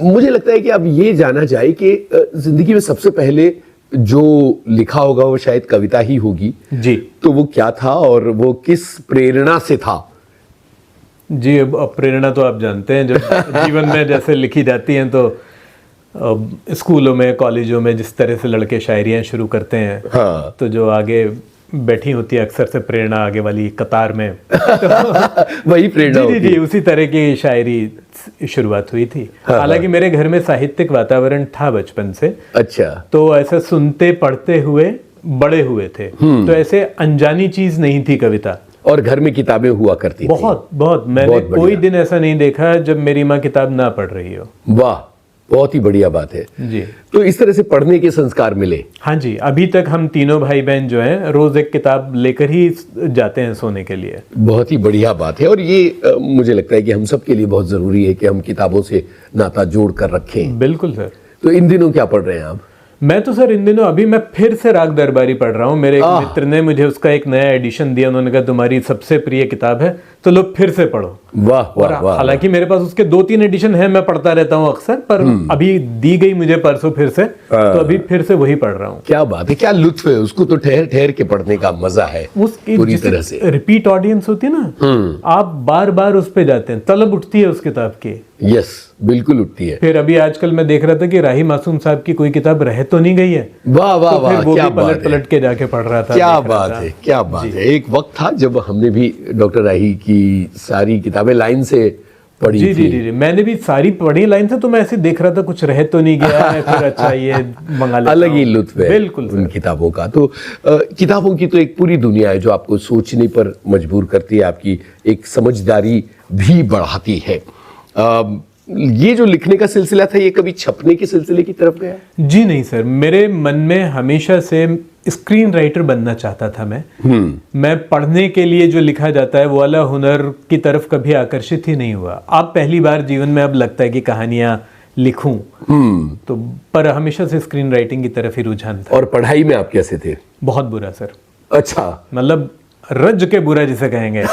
मुझे लगता है कि अब ये जाना चाहिए कि जिंदगी में सबसे पहले जो लिखा होगा वो शायद कविता ही होगी जी। तो वो क्या था और वो किस प्रेरणा से था? जी, अब प्रेरणा तो आप जानते हैं, जब जीवन में जैसे लिखी जाती हैं तो स्कूलों में कॉलेजों में जिस तरह से लड़के शायरियाँ शुरू करते हैं, हाँ। तो जो आगे बैठी होती है अक्सर से प्रेरणा आगे वाली कतार में वही प्रेरणा जी होती जी है। उसी तरह की शायरी शुरुआत हुई थी। हाँ। हालांकि मेरे घर में साहित्यिक वातावरण था बचपन से, अच्छा। तो ऐसे सुनते पढ़ते हुए बड़े हुए थे, तो ऐसे अनजानी चीज नहीं थी कविता। और घर में किताबें हुआ करती थी? बहुत बहुत, मैंने बहुत बढ़िया। कोई दिन ऐसा नहीं देखा जब मेरी माँ किताब ना पढ़ रही हो। वाह, बहुत ही बढ़िया बात है। जी। तो इस तरह से पढ़ने के संस्कार मिले? हाँ जी, अभी तक हम तीनों भाई बहन जो हैं रोज एक किताब लेकर ही जाते हैं सोने के लिए। बहुत ही बढ़िया बात है। और ये मुझे लगता है कि हम सब के लिए बहुत जरूरी है कि हम किताबों से नाता जोड़ कर रखें। बिल्कुल सर। तो इन दिनों क्या पढ़ रहे हैं आप? मैं तो सर इन दिनों अभी मैं फिर से राग दरबारी पढ़ रहा हूँ। मेरे एक मित्र ने मुझे उसका एक नया एडिशन दिया, उन्होंने कहा तुम्हारी सबसे प्रिय किताब है तो लो फिर से पढ़ो। वाह वाह वाह। हालांकि मेरे पास उसके 2-3 एडिशन है, मैं पढ़ता रहता हूँ अक्सर, पर अभी दी गई मुझे परसों फिर से, तो अभी फिर से वही पढ़ रहा हूँ। क्या बात है, क्या लुत्फ है, उसको तो ठहर ठहर के पढ़ने का मजा है उसकी पूरी तरह से। रिपीट ऑडियंस होती है ना, आप बार बार उस पे जाते हैं, तलब उठती है उस किताब की। यस, बिल्कुल उठती है। फिर अभी आजकल मैं देख रहा था कि राही मासूम साहब की कोई किताब रह तो नहीं गई है। वाह वाह तो फिर वाह, वो क्या भी बात पलट है, पलट के जाके पढ़ रहा था। क्या देख रहा बात था। है, क्या बात है। एक वक्त था जब हमने भी डॉक्टर राही की सारी किताबें लाइन से पढ़ी जी थी। जी जी जी, मैंने भी सारी पढ़ी लाइन से, तो मैं ऐसे देख रहा था कुछ रह तो नहीं गया है, फिर अच्छा ये मंगा लेता अलग ही हूँ। लुत्फ है बिल्कुल उन सर। किताबों का। तो किताबों की तो एक पूरी दुनिया है जो आपको सोचने पर मजबूर करती है, आपकी एक समझदारी भी बढ़ाती है। ये जो लिखने का सिलसिला था, ये कभी छपने के सिलसिले की तरफ गया? जी नहीं सर, मेरे मन में हमेशा से स्क्रीन राइटर बनना चाहता था मैं पढ़ने के लिए जो लिखा जाता है वो वाला हुनर की तरफ कभी आकर्षित ही नहीं हुआ। अब पहली बार जीवन में अब लगता है कि कहानियां लिखूं, तो पर हमेशा से स्क्रीन राइटिंग की तरफ ही रुझान था। और पढ़ाई में आप कैसे थे? बहुत बुरा सर, अच्छा। मतलब रज के बुरा जिसे कहेंगे।